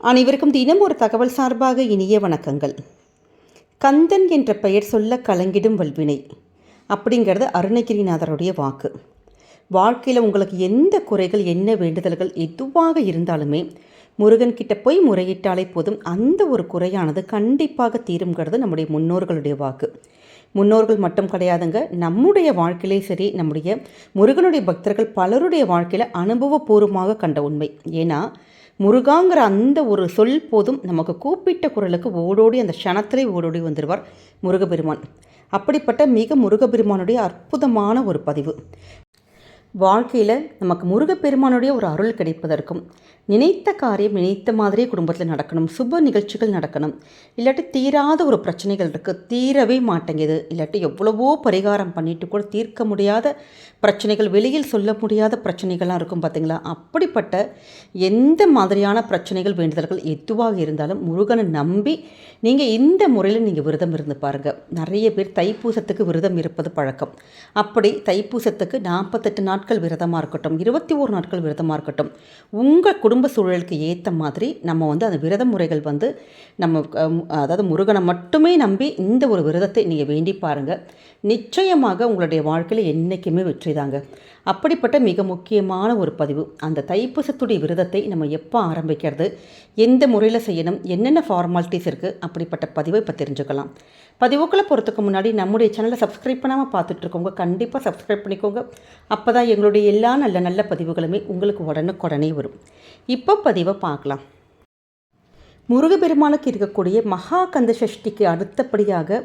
அனைவருக்கும் தினம் ஒரு தகவல் சார்பாக இனிய வணக்கங்கள். கந்தன் என்ற பெயர் சொல்ல கலங்கிடும் வல்வினை அப்படிங்கிறது அருணகிரிநாதருடைய வாக்கு. வாழ்க்கையில் உங்களுக்கு எந்த குறைகள், என்ன வேண்டுதல்கள் எதுவாக இருந்தாலுமே முருகன் கிட்ட போய் முறையிட்டாலே போதும், அந்த ஒரு குறையானது கண்டிப்பாக தீருங்கிறது நம்முடைய முன்னோர்களுடைய வாக்கு. முன்னோர்கள் மட்டும் கிடையாதுங்க, நம்முடைய வாழ்க்கையிலே சரி, நம்முடைய முருகனுடைய பக்தர்கள் பலருடைய வாழ்க்கையில் அனுபவபூர்வமாக கண்ட உண்மை. ஏன்னா முருகாங்கிற அந்த ஒரு சொல் போதும் நமக்கு கூப்பிட்ட குரலுக்கு ஓடோடி அந்த க்ஷணத்திலே ஓடோடி வந்துடுவார் முருகப்பெருமான். அப்படிப்பட்ட மிக முருகப்பெருமானுடைய அற்புதமான ஒரு பதிவு. வாழ்க்கையில் நமக்கு முருகப்பெருமானுடைய ஒரு அருள் கிடைப்பதற்கும், நினைத்த காரியம் நினைத்த மாதிரியே குடும்பத்தில் நடக்கணும், சுப நிகழ்ச்சிகள் நடக்கணும், இல்லாட்டி தீராத ஒரு பிரச்சனைகள் இருக்குது, தீரவே மாட்டேங்குது, இல்லாட்டி எவ்வளவோ பரிகாரம் பண்ணிட்டு கூட தீர்க்க முடியாத பிரச்சனைகள், வெளியில் சொல்ல முடியாத பிரச்சனைகள்லாம் இருக்கும் பார்த்திங்களா. அப்படிப்பட்ட எந்த மாதிரியான பிரச்சனைகள், வேண்டுதல்கள் எதுவாக இருந்தாலும் முருகனை நம்பி நீங்கள் இந்த முறையில் நீங்கள் விரதம் இருந்து பாருங்கள். நிறைய பேர் தைப்பூசத்துக்கு விரதம் இருப்பது பழக்கம். அப்படி தைப்பூசத்துக்கு 48 நாட்கள் விரதமாக இருக்கட்டும், 21 நாட்கள் விரதமாக இருக்கட்டும், உங்கள் குடும்ப சூழலுக்கு ஏற்ற மாதிரி நம்ம அந்த விரத முறைகள் நம்ம அதாவது முருகனை மட்டுமே நம்பி இந்த ஒரு விரதத்தை நீங்கள் வேண்டி பாருங்கள். நிச்சயமாக உங்களுடைய வாழ்க்கையில் என்றைக்குமே வெற்றி தாங்க. அப்படிப்பட்ட மிக முக்கியமான ஒரு பதிவு. அந்த தைப்பூசத்துடைய விரதத்தை நம்ம எப்போ ஆரம்பிக்கிறது, எந்த முறையில் செய்யணும், என்னென்ன ஃபார்மாலிட்டிஸ் இருக்குது, அப்படிப்பட்ட பதிவை இப்போ தெரிஞ்சுக்கலாம். பதிவுக்களை போகிறதுக்கு முன்னாடி நம்முடைய சேனலை சப்ஸ்கிரைப் பண்ணாமல் பார்த்துட்ருக்கோங்க, கண்டிப்பாக சப்ஸ்கிரைப் பண்ணிக்கோங்க. அப்போ தான் எங்களுடைய எல்லா நல்ல நல்ல பதிவுகளுமே உங்களுக்கு உடனுக்குடனே வரும். இப்போ பதிவை பார்க்கலாம். முருகப்பெருமானுக்கு இருக்கக்கூடிய மகா கந்த சஷ்டிக்கு அடுத்தபடியாக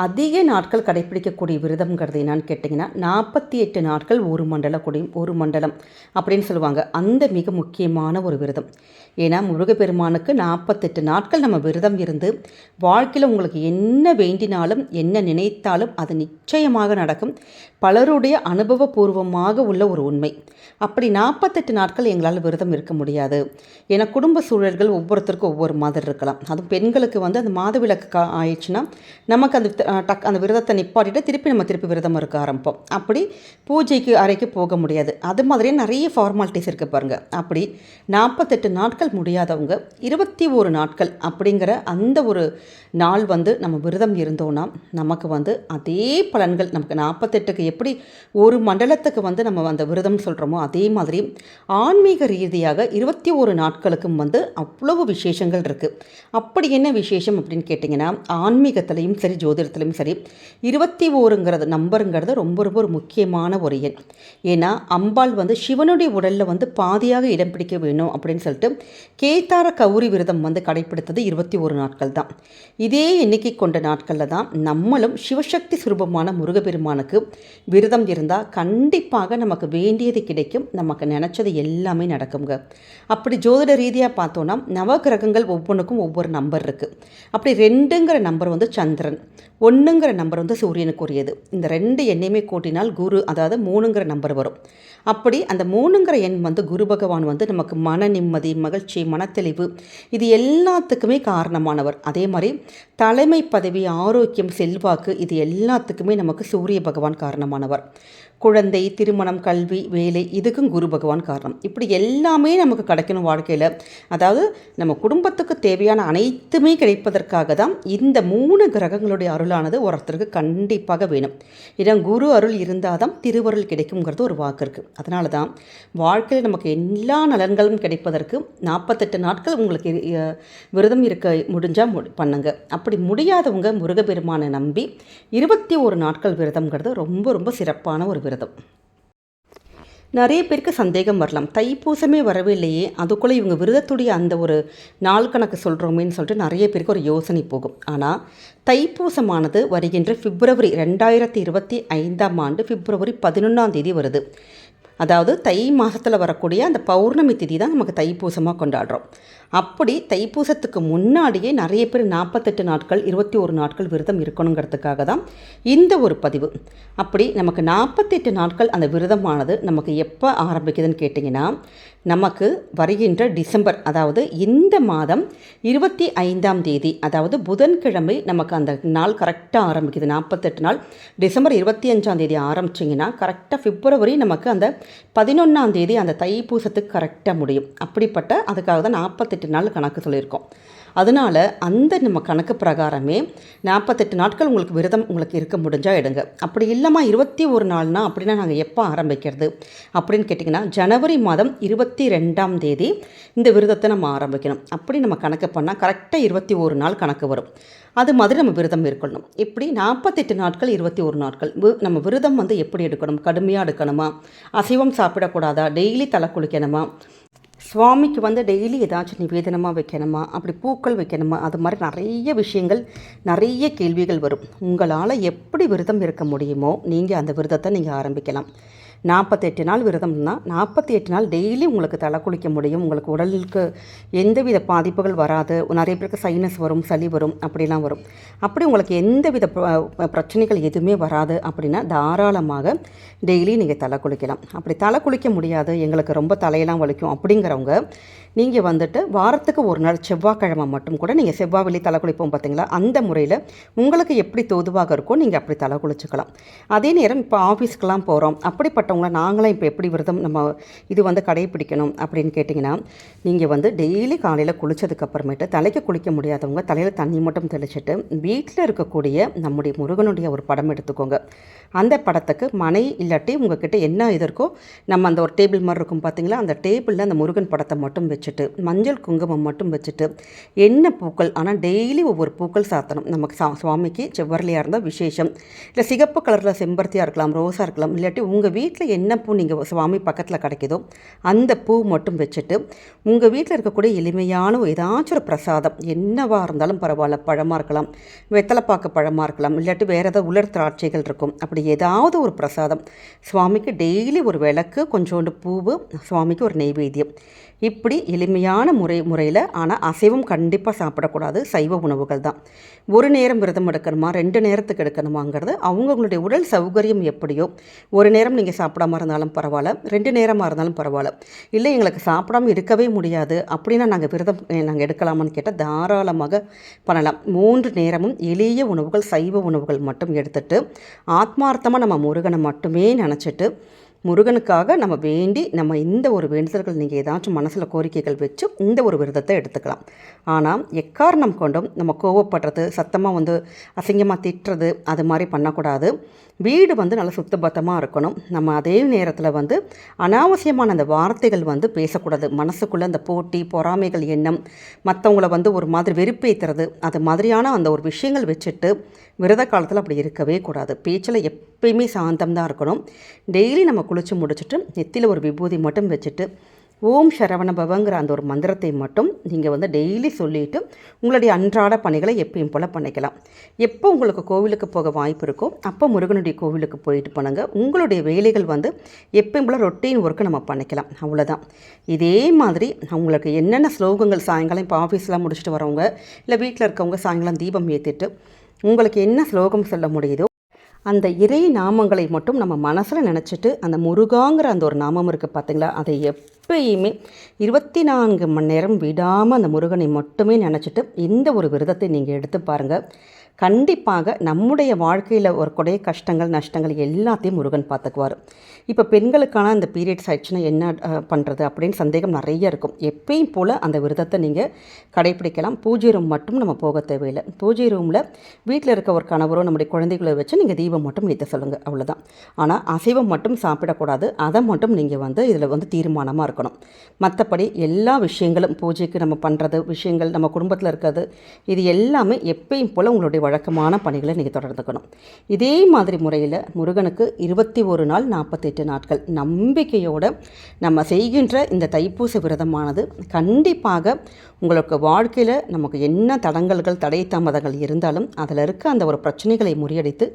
அதிக நாட்கள் கடைப்பிடிக்கக்கூடிய விரதம்ங்கிறது என்னான்னு கேட்டிங்கன்னா 48 நாட்கள் ஒரு மண்டல கொடியும் ஒரு மண்டலம் அப்படின்னு சொல்லுவாங்க. அந்த மிக முக்கியமான ஒரு விரதம். ஏன்னா முருகப்பெருமானுக்கு 48 நாட்கள் நம்ம விரதம் இருந்து வாழ்க்கையில் உங்களுக்கு என்ன வேண்டினாலும் என்ன நினைத்தாலும் அது நிச்சயமாக நடக்கும். பலருடைய அனுபவபூர்வமாக உள்ள ஒரு உண்மை. அப்படி 48 நாட்கள் எங்களால் விரதம் இருக்க முடியாது. ஏன்னா குடும்ப சூழல்கள் ஒவ்வொருத்தருக்கும் ஒவ்வொரு மாதிரி இருக்கலாம். அதுவும் பெண்களுக்கு அந்த மாதவிலக்கு ஆயிடுச்சுன்னா நமக்கு அந்த விரதத்தை நிப்பாட்டிட்டு திருப்பி விரதம் இருக்க ஆரம்பிப்போம். அப்படி பூஜைக்கு அறைக்கு போக முடியாது. அது மாதிரியே நிறைய ஃபார்மாலிட்டிஸ் இருக்குது பாருங்கள். அப்படி 48 நாட்கள் முடியாதவங்க 21 நாட்கள் அப்படிங்கிற அந்த ஒரு நாள் நம்ம விரதம் இருந்தோன்னா நமக்கு அதே பலன்கள். நமக்கு 48க்கு எப்படி ஒரு மண்டலத்துக்கு நம்ம அந்த விரதம் சொல்கிறோமோ அதே மாதிரி ஆன்மீக ரீதியாக 21 நாட்களுக்கும் அவ்வளவு விசேஷங்கள் இருக்குது. அப்படி என்ன விசேஷம் அப்படின்னு கேட்டிங்கன்னா, ஆன்மீகத்திலையும் சரி ஜோதிடத்திலையும் சரி 21ங்கிறது நம்பருங்கிறது ரொம்ப ரொம்ப ஒரு முக்கியமான ஒரு எண். ஏன்னா அம்பாள் சிவனுடைய உடலில் பாதியாக இடம் பிடிக்க வேணும் அப்படின்னு சொல்லிட்டு கேதார கௌரி விரதம் கடைப்பிடித்தது 21 நாட்கள் தான். இதே எண்ணிக்கை கொண்ட நாட்களில் தான் நம்மளும் சிவசக்தி சுரூபமான முருகப்பெருமானுக்கு விரதம் இருந்தால் கண்டிப்பாக நமக்கு வேண்டியது கிடைக்கும், நமக்கு நினச்சது எல்லாமே நடக்குங்க. அப்படி ஜோதிட ரீதியாக பார்த்தோன்னா நவகிரகங்கள் ஒவ்வொன்றுக்கும் ஒவ்வொரு நம்பர் இருக்குது. அப்படி 2ங்கிற நம்பர் சந்திரன், 1ங்கிற நம்பர் சூரியனுக்குரியது. இந்த 2 எண்ணையுமே கூட்டினால் குரு, அதாவது 3ங்கிற நம்பர் வரும். அப்படி அந்த 3ங்கிற எண் குரு பகவான் நமக்கு மன நிம்மதி, மகிழ்ச்சி, மனத்தெளிவு இது எல்லாத்துக்குமே காரணமானவர். அதே மாதிரி தலைமை பதவி, ஆரோக்கியம், செல்வாக்கு இது எல்லாத்துக்குமே நமக்கு சூரிய பகவான் காரணமானவர். குழந்தை, திருமணம், கல்வி, வேலை இதுக்கும் குரு பகவான் காரணம். இப்படி எல்லாமே நமக்கு கிடைக்கணும் வாழ்க்கையில். அதாவது நம்ம குடும்பத்துக்கு தேவையான அனைத்துமே கிடைப்பதற்காக தான் இந்த 3 கிரகங்களுடைய அருளானது ஒருத்தருக்கு கண்டிப்பாக வேணும். இடம் குரு அருள் இருந்தால் தான் திருவருள் கிடைக்குங்கிறது ஒரு வாக்கு இருக்குது. அதனால தான் வாழ்க்கையில் நமக்கு எல்லா நலன்களும் கிடைப்பதற்கு 48 நாட்கள் உங்களுக்கு விரதம் இருக்க முடிஞ்சால் பண்ணுங்க. அப்படி முடியாதவங்க முருகப்பெருமானை நம்பி 21 நாட்கள் விரதம்ங்கிறது ரொம்ப ரொம்ப சிறப்பான ஒரு விரதம். நிறைய பேருக்கு சந்தேகம் வரலாம், தைப்பூசமே வரவே இல்லையே, அதுக்குள்ளே இவங்க விரதத்துடைய அந்த ஒரு நாள் கணக்கு சொல்கிறோமேன்னு சொல்லிட்டு நிறைய பேருக்கு ஒரு யோசனை போகும். ஆனால் தைப்பூசமானது வருகின்ற பிப்ரவரி 2025ஆம் ஆண்டு பிப்ரவரி 11ஆம் வருது. அதாவது தை மாதத்தில் வரக்கூடிய அந்த பௌர்ணமி திதி தான் நமக்கு தைப்பூசமாக கொண்டாடுறோம். அப்படி தைப்பூசத்துக்கு முன்னாடியே நிறைய பேர் 48 நாட்கள் 21 நாட்கள் விரதம் இருக்கணுங்கிறதுக்காக தான் இந்த ஒரு பதிவு. அப்படி நமக்கு 48 நாட்கள் அந்த விரதமானது நமக்கு எப்போ ஆரம்பிக்குதுன்னு கேட்டிங்கன்னா, நமக்கு வருகின்ற டிசம்பர், அதாவது இந்த மாதம் 25ஆம் தேதி, அதாவது புதன்கிழமை நமக்கு அந்த நாள் கரெக்டாக ஆரம்பிக்குது. 48 நாள். டிசம்பர் 25ஆம் தேதி ஆரம்பிச்சிங்கன்னா கரெக்டாக பிப்ரவரி நமக்கு அந்த 11ஆம் தேதி அந்த தைப்பூசத்துக்கு கரெக்டாக முடியும். அப்படிப்பட்ட அதுக்காக தான் 48 நாள் கணக்கு சொல்லியிருக்கோம். அதனால் அந்த நம்ம கணக்கு பிரகாரமே 48 நாட்கள் உங்களுக்கு விரதம் உங்களுக்கு இருக்க முடிஞ்சால் எடுங்க. அப்படி இல்லாமல் 21 நாள்னா அப்படின்னா நாங்கள் எப்போ ஆரம்பிக்கிறது அப்படின்னு கேட்டிங்கன்னா, ஜனவரி மாதம் 22ஆம் தேதி இந்த விரதத்தை நம்ம ஆரம்பிக்கணும். அப்படி நம்ம கணக்கு பண்ணால் கரெக்டாக 21 நாள் கணக்கு வரும். அது மாதிரி நம்ம விரதம் இருக்கணும். இப்படி 48 நாட்கள் 21 நாட்கள் நம்ம விரதம் எப்படி எடுக்கணும்? கடுமையாக எடுக்கணுமா? அசைவம் சாப்பிடக்கூடாதா? டெய்லி தலை குளிக்கணுமா? சுவாமிக்கு டெய்லி ஏதாச்சும் நிவேதனமாக வைக்கணுமா? அப்படி பூக்கள் வைக்கணுமா? அது மாதிரி நிறைய விஷயங்கள், நிறைய கேள்விகள் வரும். உங்களால் எப்படி விரதம் இருக்க முடியுமோ நீங்கள் அந்த விரதத்தை நீங்கள் ஆரம்பிக்கலாம். 48 நாள் விரதம்னா 48 நாள் டெய்லி உங்களுக்கு தலை குளிக்க முடியும். உங்களுக்கு உடலுக்கு எந்தவித பாதிப்புகள் வராது. நிறைய பேருக்கு சைனஸ் வரும், சளி வரும், அப்படிலாம் வரும். அப்படி உங்களுக்கு எந்தவித பிரச்சனைகள் எதுவுமே வராது அப்படின்னா தாராளமாக டெய்லி நீங்கள் தலை குளிக்கலாம். அப்படி தலை குளிக்க முடியாது, எங்களுக்கு ரொம்ப தலையெல்லாம் வலிக்கும் அப்படிங்கிறவங்க நீங்கள் வாரத்துக்கு ஒரு நாள் செவ்வாய்க்கிழமை மட்டும் கூட நீங்கள் செவ்வாய் வெள்ளி தலை குளிப்போம் பார்த்தீங்களா, அந்த முறையில் உங்களுக்கு எப்படி தோதுவாக இருக்கோ நீங்கள் அப்படி தலை குளிச்சுக்கலாம். அதே நேரம் இப்போ ஆஃபீஸ்க்கெலாம் போகிறோம், அப்படிப்பட்டவங்கள நாங்களாம் இப்போ எப்படி விரதம் நம்ம இது கடைப்பிடிக்கணும் அப்படின்னு கேட்டிங்கன்னா, நீங்கள் டெய்லி காலையில் குளித்ததுக்கப்புறமேட்டு தலைக்கு குளிக்க முடியாதவங்க தலையில் தண்ணி மட்டும் தெளிச்சிட்டு வீட்டில் இருக்கக்கூடிய நம்முடைய முருகனுடைய ஒரு படம் எடுத்துக்கோங்க. அந்த படத்துக்கு மனை இல்லாட்டி உங்ககிட்ட என்ன இது இருக்கோ, நம்ம அந்த ஒரு டேபிள் மாதிரி இருக்கும் பார்த்தீங்களா, அந்த டேபிளில் அந்த முருகன் படத்தை மட்டும் வச்சுட்டு மஞ்சள் குங்குமம் மட்டும் வச்சுட்டு எண்ணெய் பூக்கள், ஆனால் டெய்லி ஒவ்வொரு பூக்கள் சாத்தணும். நமக்கு சுவாமிக்கு செவ்வரலியாக இருந்தால் விசேஷம், இல்லை சிகப்பு கலரில் செம்பருத்தியாக இருக்கலாம், ரோஸாக இருக்கலாம், இல்லாட்டி உங்கள் வீட்டில் என்ன பூ நீங்கள் சுவாமி பக்கத்தில் கிடைக்குதோ அந்த பூ மட்டும் வச்சுட்டு உங்கள் வீட்டில் இருக்கக்கூடிய எளிமையான ஏதாச்சும் ஒரு பிரசாதம் என்னவாக இருந்தாலும் பரவாயில்ல, பழமாக இருக்கலாம், வெத்தலைப்பாக்கு பழமாக இருக்கலாம், இல்லாட்டி வேறு ஏதாவது உலர் திராட்சைகள் இருக்கும், அப்படி ஏதாவது ஒரு பிரசாதம் சுவாமிக்கு டெய்லி ஒரு விளக்கு, கொஞ்சோண்டு பூவு, சுவாமிக்கு ஒரு நெய்வேத்தியம், இப்படி எளிமையான முறையில். ஆனால் அசைவம் கண்டிப்பாக சாப்பிடக்கூடாது, சைவ உணவுகள் தான். ஒரு நேரம் விரதம் எடுக்கணுமா, 2 நேரத்துக்கு எடுக்கணுமாங்கிறது அவங்களுடைய உடல் சௌகரியம் எப்படியோ. ஒரு நேரம் நீங்கள் சாப்பிடாம இருந்தாலும் பரவாயில்ல, 2 நேரமாக இருந்தாலும் பரவாயில்ல. இல்லை எங்களுக்கு சாப்பிடாமல் இருக்கவே முடியாது அப்படின்னா நாங்கள் விரதம் நாங்கள் எடுக்கலாமான்னு கேட்டால் தாராளமாக பண்ணலாம். 3 நேரமும் எளிய உணவுகள், சைவ உணவுகள் மட்டும் எடுத்துட்டு ஆத்மார்த்தமாக நம்ம முருகனை மட்டுமே நினச்சிட்டு முருகனுக்காக நம்ம வேண்டி நம்ம இந்த ஒரு வேண்டுதல்கள் நீங்கள் ஏதாச்சும் மனசில் கோரிக்கைகள் வச்சு இந்த ஒரு விரதத்தை எடுத்துக்கலாம். ஆனால் எக்காரணம் கொண்டும் நம்ம கோவப்படுறது, சத்தமாக அசிங்கமாக திட்டுறது, அது மாதிரி பண்ணக்கூடாது. வீடு நல்லா சுத்தபத்தமாக இருக்கணும். நம்ம அதே நேரத்தில் அனாவசியமான அந்த வார்த்தைகள் பேசக்கூடாது. மனசுக்குள்ளே அந்த போட்டி, பொறாமைகள் எண்ணம், மற்றவங்கள ஒரு மாதிரி வெறுப்பேற்றுறது, அது மாதிரியான அந்த ஒரு விஷயங்கள் வச்சுட்டு விரத காலத்தில் அப்படி இருக்கவே கூடாது. பேச்சில் எப்பயுமே சாந்தம் தான் இருக்கணும். டெய்லி நம்ம குளித்து முடிச்சுட்டு நெத்தியில் ஒரு விபூதி மட்டும் வச்சுட்டு ஓம் சரவண பவங்கிற அந்த ஒரு மந்திரத்தை மட்டும் நீங்கள் டெய்லி சொல்லிவிட்டு உங்களுடைய அன்றாட பணிகளை எப்பயும் போல் பண்ணிக்கலாம். எப்போ உங்களுக்கு கோவிலுக்கு போக வாய்ப்பு இருக்கோ அப்போ முருகனுடைய கோவிலுக்கு போயிட்டு போனாங்க. உங்களுடைய வேலைகள் எப்பயும் போல் ரொட்டீன் ஒர்க்கு நம்ம பண்ணிக்கலாம், அவ்வளோதான். இதே மாதிரி உங்களுக்கு என்னென்ன ஸ்லோகங்கள் சாயங்காலம் இப்போ ஆஃபீஸ்லாம் முடிச்சுட்டு வரவங்க, இல்லை வீட்டில் இருக்கவங்க சாயங்காலம் தீபம் ஏற்றிட்டு உங்களுக்கு என்ன ஸ்லோகம் சொல்ல முடியுதோ அந்த இறை நாமங்களை மட்டும் நம்ம மனசில் நினச்சிட்டு அந்த முருகாங்கிற அந்த ஒரு நாமம் இருக்குது பார்த்தீங்களா, அதை எப்பயுமே 24 மணி நேரம் விடாமல் அந்த முருகனை மட்டுமே நினச்சிட்டு இந்த ஒரு விரதத்தை நீங்கள் எடுத்து பாருங்கள். கண்டிப்பாக நம்முடைய வாழ்க்கையில் வரக்கூடிய கஷ்டங்கள், நஷ்டங்கள் எல்லாத்தையும் முருகன் பார்த்துக்குவார். இப்போ பெண்களுக்கான அந்த பீரியட்ஸ் ஆயிடுச்சுன்னா என்ன பண்ணுறது அப்படின்னு சந்தேகம் நிறைய இருக்கும். எப்பயும் போல் அந்த விரதத்தை நீங்கள் கடைப்பிடிக்கலாம். பூஜை ரூம் மட்டும் நம்ம போக தேவையில்லை. பூஜை ரூமில் வீட்டில் இருக்க ஒரு கணவரோ நம்முடைய குழந்தைகளை வச்சு நீங்கள் தீபம் மட்டும் ஏற்ற சொல்லுங்கள், அவ்வளோதான். ஆனால் அசைவம் மட்டும் சாப்பிடக்கூடாது. அதை மட்டும் நீங்கள் இதில் தீர்மானமாக இருக்கணும். மற்றபடி எல்லா விஷயங்களும் பூஜைக்கு நம்ம பண்ணுறது விஷயங்கள், நம்ம குடும்பத்தில் இருக்கிறது, இது எல்லாமே எப்பயும் போல் உங்களுடைய வழக்கமான பணிகளை நீங்கள் தொடர்ந்துக்கணும். இதே மாதிரி முறையில் முருகனுக்கு 21 நாள் 48 நாட்கள் நம்பிக்கையோடு நம்ம செய்கின்ற இந்த தைப்பூச விரதமானது கண்டிப்பாக உங்களுக்கு வாழ்க்கையில் நமக்கு என்ன தடங்கல்கள், தடை தாமதங்கள் இருந்தாலும் அதில் இருக்க அந்த ஒரு பிரச்சனைகளை முறியடித்து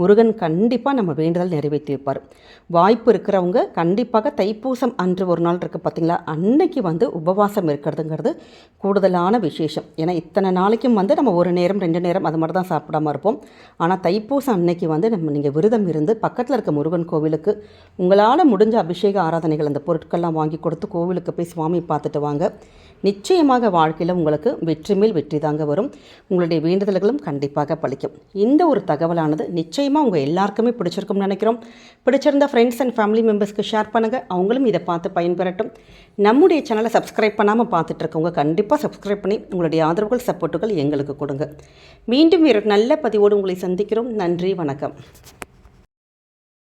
முருகன் கண்டிப்பாக நம்ம வேண்டுதல் நிறைவேற்றி வைப்பார். வாய்ப்பு இருக்கிறவங்க கண்டிப்பாக தைப்பூசம் அன்று ஒரு நாள் இருக்குது பார்த்தீங்களா, அன்னைக்கு உபவாசம் இருக்கிறதுங்கிறது கூடுதலான விசேஷம். ஏன்னா இத்தனை நாளைக்கும் நம்ம ஒரு நேரம் 2 நேரம் அது மாதிரி தான் சாப்பிடாமல் இருப்போம். ஆனால் தைப்பூசம் அன்னைக்கு நீங்கள் விரதம் இருந்து பக்கத்தில் இருக்க முருகன் கோவிலுக்கு உங்களால் முடிஞ்ச அபிஷேக ஆராதனைகள் அந்த பொருட்கள்லாம் வாங்கி கொடுத்து கோவிலுக்கு போய் சுவாமி பார்த்துட்டு வாங்க. நிச்சயமாக வாழ்க்கையில் உங்களுக்கு வெற்றி மேல் வெற்றி தாங்க வரும். உங்களுடைய வேண்டுதல்களும் கண்டிப்பாக பலிக்கும். இந்த ஒரு தகவலானது நிச்சயமாக உங்கள் எல்லாருக்குமே பிடிச்சிருக்கும்னு நினைக்கிறோம். பிடிச்சிருந்த ஃப்ரெண்ட்ஸ் அண்ட் ஃபேமிலி மெம்பர்ஸ்க்கு ஷேர் பண்ணுங்கள், அவங்களும் இதை பார்த்து பயன்பெறட்டும். நம்முடைய சேனலை சப்ஸ்கிரைப் பண்ணாமல் பார்த்துட்டு இருக்கவங்க கண்டிப்பாக சப்ஸ்கிரைப் பண்ணி உங்களுடைய ஆதரவுகள் சப்போர்ட்டுகள் எங்களுக்கு கொடுங்க. மீண்டும் வேறு நல்ல பதிவோடு உங்களை சந்திக்கிறோம். நன்றி, வணக்கம்.